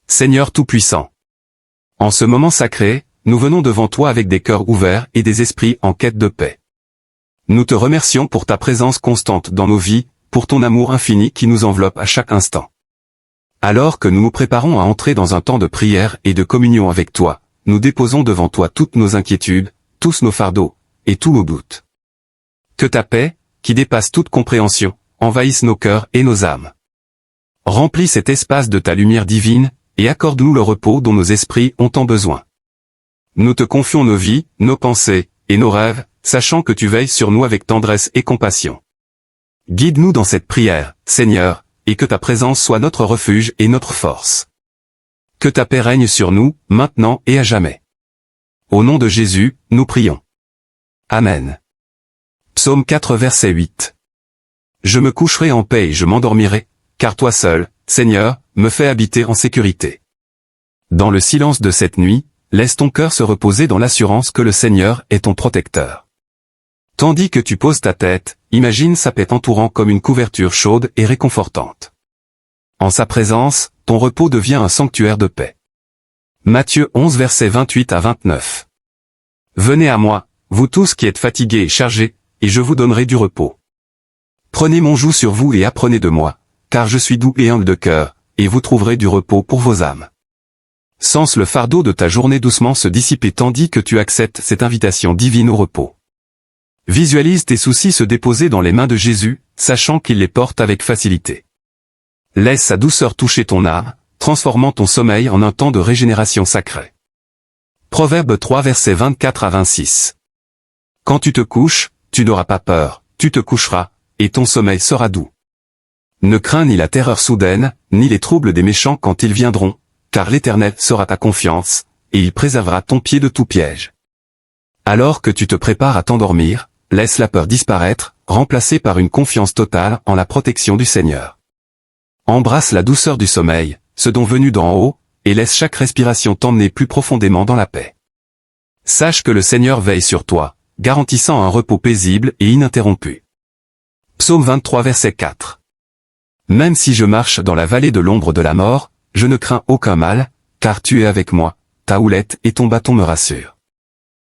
Seigneur Tout-Puissant. En ce moment sacré, nous venons devant toi avec des cœurs ouverts et des esprits en quête de paix. Nous te remercions pour ta présence constante dans nos vies, pour ton amour infini qui nous enveloppe à chaque instant. Alors que nous nous préparons à entrer dans un temps de prière et de communion avec toi, nous déposons devant toi toutes nos inquiétudes, tous nos fardeaux, et tous nos doutes. Que ta paix, qui dépasse toute compréhension, envahisse nos cœurs et nos âmes. Remplis cet espace de ta lumière divine, et accorde-nous le repos dont nos esprits ont tant besoin. Nous te confions nos vies, nos pensées, et nos rêves, sachant que tu veilles sur nous avec tendresse et compassion. Guide-nous dans cette prière, Seigneur, et que ta présence soit notre refuge et notre force. Que ta paix règne sur nous, maintenant et à jamais. Au nom de Jésus, nous prions. Amen. Psaume 4 verset 8. Je me coucherai en paix et je m'endormirai, car toi seul, Seigneur, me fais habiter en sécurité. Dans le silence de cette nuit, laisse ton cœur se reposer dans l'assurance que le Seigneur est ton protecteur. Tandis que tu poses ta tête, imagine sa paix t'entourant comme une couverture chaude et réconfortante. En sa présence, ton repos devient un sanctuaire de paix. Matthieu 11 versets 28 à 29. Venez à moi, vous tous qui êtes fatigués et chargés, et je vous donnerai du repos. Prenez mon joug sur vous et apprenez de moi, car je suis doux et humble de cœur, et vous trouverez du repos pour vos âmes. Sens le fardeau de ta journée doucement se dissiper tandis que tu acceptes cette invitation divine au repos. Visualise tes soucis se déposer dans les mains de Jésus, sachant qu'il les porte avec facilité. Laisse sa douceur toucher ton âme, transformant ton sommeil en un temps de régénération sacrée. Proverbe 3 versets 24 à 26. Quand tu te couches, tu n'auras pas peur, tu te coucheras, et ton sommeil sera doux. Ne crains ni la terreur soudaine, ni les troubles des méchants quand ils viendront, car l'Éternel sera ta confiance, et il préservera ton pied de tout piège. Alors que tu te prépares à t'endormir, laisse la peur disparaître, remplacée par une confiance totale en la protection du Seigneur. Embrasse la douceur du sommeil, ce don venu d'en haut, et laisse chaque respiration t'emmener plus profondément dans la paix. Sache que le Seigneur veille sur toi, garantissant un repos paisible et ininterrompu. Psaume 23 verset 4. Même si je marche dans la vallée de l'ombre de la mort, je ne crains aucun mal, car tu es avec moi, ta houlette et ton bâton me rassurent.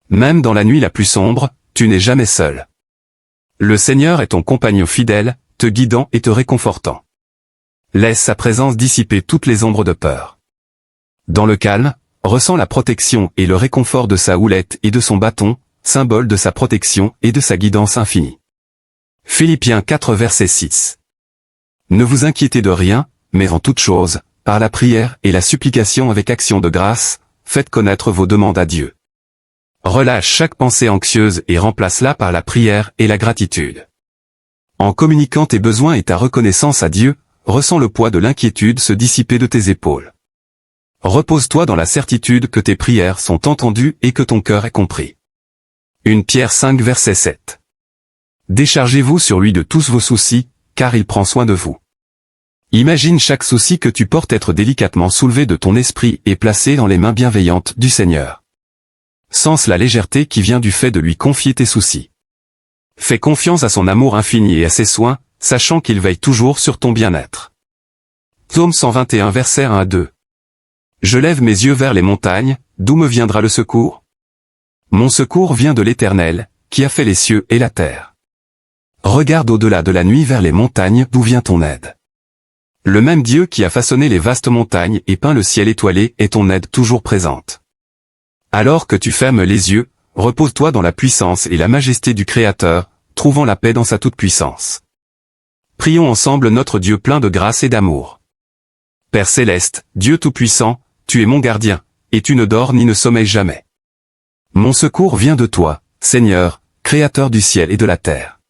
Même dans la nuit la plus sombre, tu n'es jamais seul. Le Seigneur est ton compagnon fidèle, te guidant et te réconfortant. Laisse sa présence dissiper toutes les ombres de peur. Dans le calme, ressens la protection et le réconfort de sa houlette et de son bâton, symbole de sa protection et de sa guidance infinie. Philippiens 4 verset 6. Ne vous inquiétez de rien, mais en toute chose, par la prière et la supplication avec action de grâce, faites connaître vos demandes à Dieu. Relâche chaque pensée anxieuse et remplace-la par la prière et la gratitude. En communiquant tes besoins et ta reconnaissance à Dieu, ressens le poids de l'inquiétude se dissiper de tes épaules. Repose-toi dans la certitude que tes prières sont entendues et que ton cœur est compris. 1 Pierre 5 verset 7. Déchargez-vous sur lui de tous vos soucis, car il prend soin de vous. Imagine chaque souci que tu portes être délicatement soulevé de ton esprit et placé dans les mains bienveillantes du Seigneur. Sens la légèreté qui vient du fait de lui confier tes soucis. Fais confiance à son amour infini et à ses soins, sachant qu'il veille toujours sur ton bien-être. Psaume 121 versets 1 à 2. Je lève mes yeux vers les montagnes, d'où me viendra le secours? Mon secours vient de l'Éternel, qui a fait les cieux et la terre. Regarde au-delà de la nuit vers les montagnes d'où vient ton aide. Le même Dieu qui a façonné les vastes montagnes et peint le ciel étoilé est ton aide toujours présente. Alors que tu fermes les yeux, repose-toi dans la puissance et la majesté du Créateur, trouvant la paix dans sa toute-puissance. Prions ensemble notre Dieu plein de grâce et d'amour. Père céleste, Dieu tout-puissant, tu es mon gardien, et tu ne dors ni ne sommeilles jamais. Mon secours vient de toi, Seigneur, Créateur du ciel et de la terre.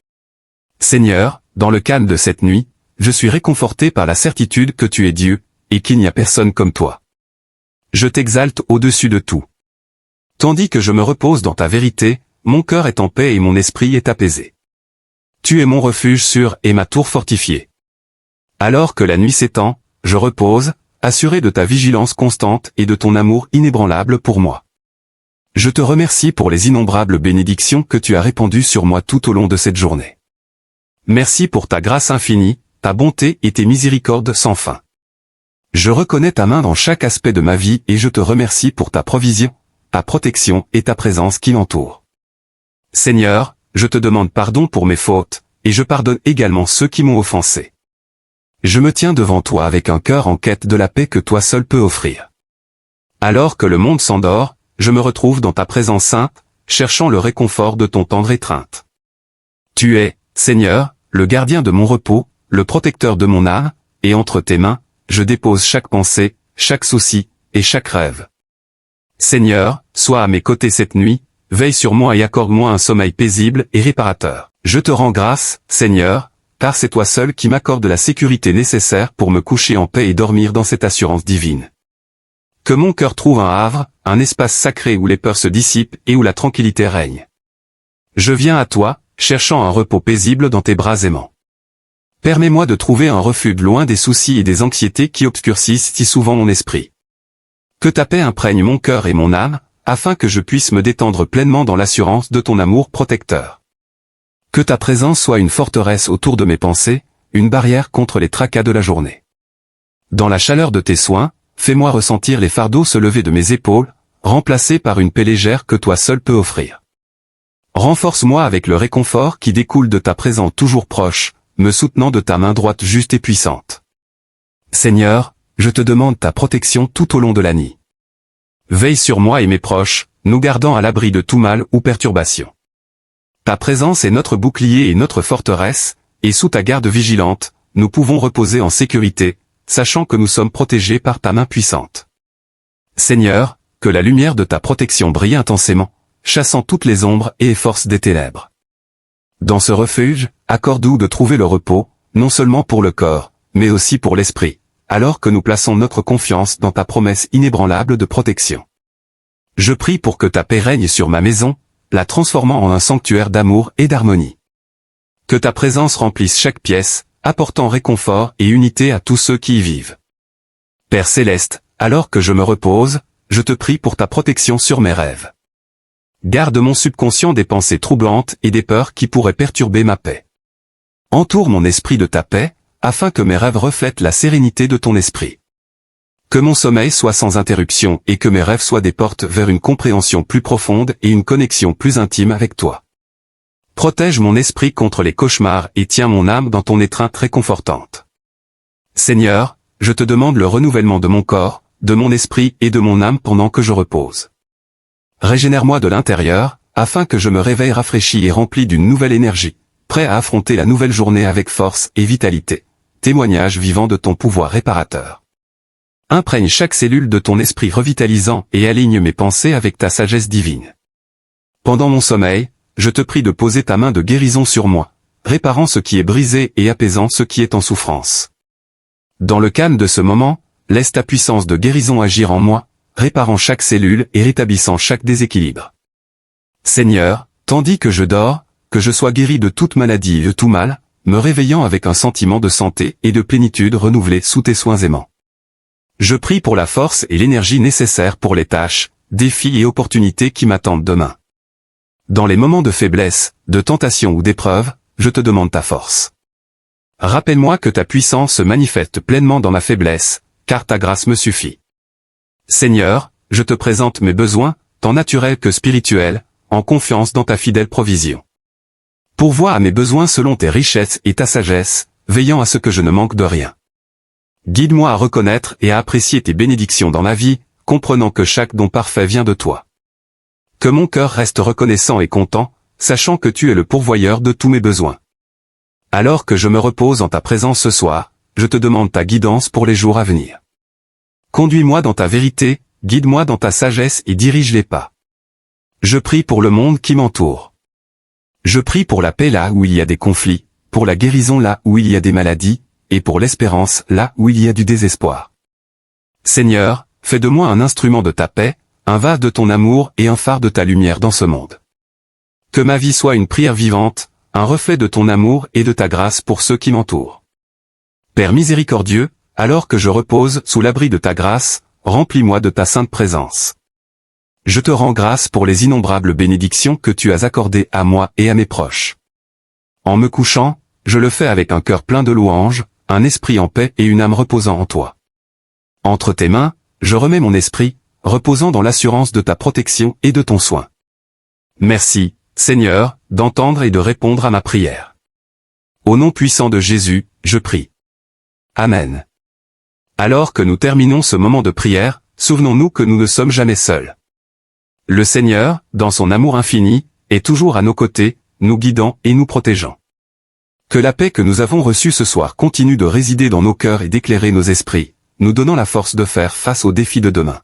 Seigneur, dans le calme de cette nuit, je suis réconforté par la certitude que tu es Dieu, et qu'il n'y a personne comme toi. Je t'exalte au-dessus de tout. Tandis que je me repose dans ta vérité, mon cœur est en paix et mon esprit est apaisé. Tu es mon refuge sûr et ma tour fortifiée. Alors que la nuit s'étend, je repose, assuré de ta vigilance constante et de ton amour inébranlable pour moi. Je te remercie pour les innombrables bénédictions que tu as répandues sur moi tout au long de cette journée. Merci pour ta grâce infinie, ta bonté et tes miséricordes sans fin. Je reconnais ta main dans chaque aspect de ma vie et je te remercie pour ta provision, ta protection et ta présence qui m'entoure. Seigneur, je te demande pardon pour mes fautes, et je pardonne également ceux qui m'ont offensé. Je me tiens devant toi avec un cœur en quête de la paix que toi seul peux offrir. Alors que le monde s'endort, je me retrouve dans ta présence sainte, cherchant le réconfort de ton tendre étreinte. Tu es, Seigneur, le gardien de mon repos, le protecteur de mon âme, et entre tes mains, je dépose chaque pensée, chaque souci, et chaque rêve. Seigneur, sois à mes côtés cette nuit, veille sur moi et accorde-moi un sommeil paisible et réparateur. Je te rends grâce, Seigneur, car c'est toi seul qui m'accorde la sécurité nécessaire pour me coucher en paix et dormir dans cette assurance divine. Que mon cœur trouve un havre, un espace sacré où les peurs se dissipent et où la tranquillité règne. Je viens à toi, cherchant un repos paisible dans tes bras aimants. Permets-moi de trouver un refuge loin des soucis et des anxiétés qui obscurcissent si souvent mon esprit. Que ta paix imprègne mon cœur et mon âme, afin que je puisse me détendre pleinement dans l'assurance de ton amour protecteur. Que ta présence soit une forteresse autour de mes pensées, une barrière contre les tracas de la journée. Dans la chaleur de tes soins, fais-moi ressentir les fardeaux se lever de mes épaules, remplacés par une paix légère que toi seul peux offrir. Renforce-moi avec le réconfort qui découle de ta présence toujours proche, me soutenant de ta main droite juste et puissante. Seigneur, je te demande ta protection tout au long de la nuit. Veille sur moi et mes proches, nous gardant à l'abri de tout mal ou perturbation. Ta présence est notre bouclier et notre forteresse, et sous ta garde vigilante, nous pouvons reposer en sécurité, sachant que nous sommes protégés par ta main puissante. Seigneur, que la lumière de ta protection brille intensément, chassant toutes les ombres et les forces des ténèbres. Dans ce refuge, accorde-nous de trouver le repos, non seulement pour le corps, mais aussi pour l'esprit, alors que nous plaçons notre confiance dans ta promesse inébranlable de protection. Je prie pour que ta paix règne sur ma maison, la transformant en un sanctuaire d'amour et d'harmonie. Que ta présence remplisse chaque pièce, apportant réconfort et unité à tous ceux qui y vivent. Père céleste, alors que je me repose, je te prie pour ta protection sur mes rêves. Garde mon subconscient des pensées troublantes et des peurs qui pourraient perturber ma paix. Entoure mon esprit de ta paix, afin que mes rêves reflètent la sérénité de ton esprit. Que mon sommeil soit sans interruption et que mes rêves soient des portes vers une compréhension plus profonde et une connexion plus intime avec toi. Protège mon esprit contre les cauchemars et tiens mon âme dans ton étreinte réconfortante. Seigneur, je te demande le renouvellement de mon corps, de mon esprit et de mon âme pendant que je repose. Régénère-moi de l'intérieur, afin que je me réveille rafraîchi et rempli d'une nouvelle énergie, prêt à affronter la nouvelle journée avec force et vitalité, témoignage vivant de ton pouvoir réparateur. Imprègne chaque cellule de ton esprit revitalisant et aligne mes pensées avec ta sagesse divine. Pendant mon sommeil, je te prie de poser ta main de guérison sur moi, réparant ce qui est brisé et apaisant ce qui est en souffrance. Dans le calme de ce moment, laisse ta puissance de guérison agir en moi, réparant chaque cellule et rétablissant chaque déséquilibre. Seigneur, tandis que je dors, que je sois guéri de toute maladie et de tout mal, me réveillant avec un sentiment de santé et de plénitude renouvelé sous tes soins aimants. Je prie pour la force et l'énergie nécessaires pour les tâches, défis et opportunités qui m'attendent demain. Dans les moments de faiblesse, de tentation ou d'épreuve, je te demande ta force. Rappelle-moi que ta puissance se manifeste pleinement dans ma faiblesse, car ta grâce me suffit. Seigneur, je te présente mes besoins, tant naturels que spirituels, en confiance dans ta fidèle provision. Pourvois à mes besoins selon tes richesses et ta sagesse, veillant à ce que je ne manque de rien. Guide-moi à reconnaître et à apprécier tes bénédictions dans la vie, comprenant que chaque don parfait vient de toi. Que mon cœur reste reconnaissant et content, sachant que tu es le pourvoyeur de tous mes besoins. Alors que je me repose en ta présence ce soir, je te demande ta guidance pour les jours à venir. Conduis-moi dans ta vérité, guide-moi dans ta sagesse et dirige les pas. Je prie pour le monde qui m'entoure. Je prie pour la paix là où il y a des conflits, pour la guérison là où il y a des maladies, et pour l'espérance là où il y a du désespoir. Seigneur, fais de moi un instrument de ta paix, un vase de ton amour et un phare de ta lumière dans ce monde. Que ma vie soit une prière vivante, un reflet de ton amour et de ta grâce pour ceux qui m'entourent. Père miséricordieux, alors que je repose sous l'abri de ta grâce, remplis-moi de ta sainte présence. Je te rends grâce pour les innombrables bénédictions que tu as accordées à moi et à mes proches. En me couchant, je le fais avec un cœur plein de louanges, un esprit en paix et une âme reposant en toi. Entre tes mains, je remets mon esprit, reposant dans l'assurance de ta protection et de ton soin. Merci, Seigneur, d'entendre et de répondre à ma prière. Au nom puissant de Jésus, je prie. Amen. Alors que nous terminons ce moment de prière, souvenons-nous que nous ne sommes jamais seuls. Le Seigneur, dans son amour infini, est toujours à nos côtés, nous guidant et nous protégeant. Que la paix que nous avons reçue ce soir continue de résider dans nos cœurs et d'éclairer nos esprits, nous donnant la force de faire face aux défis de demain.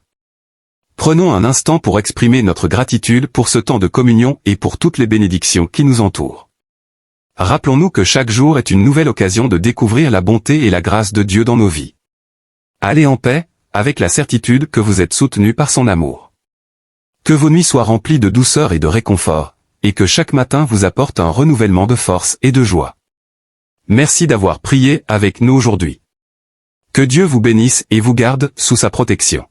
Prenons un instant pour exprimer notre gratitude pour ce temps de communion et pour toutes les bénédictions qui nous entourent. Rappelons-nous que chaque jour est une nouvelle occasion de découvrir la bonté et la grâce de Dieu dans nos vies. Allez en paix, avec la certitude que vous êtes soutenus par son amour. Que vos nuits soient remplies de douceur et de réconfort, et que chaque matin vous apporte un renouvellement de force et de joie. Merci d'avoir prié avec nous aujourd'hui. Que Dieu vous bénisse et vous garde sous sa protection.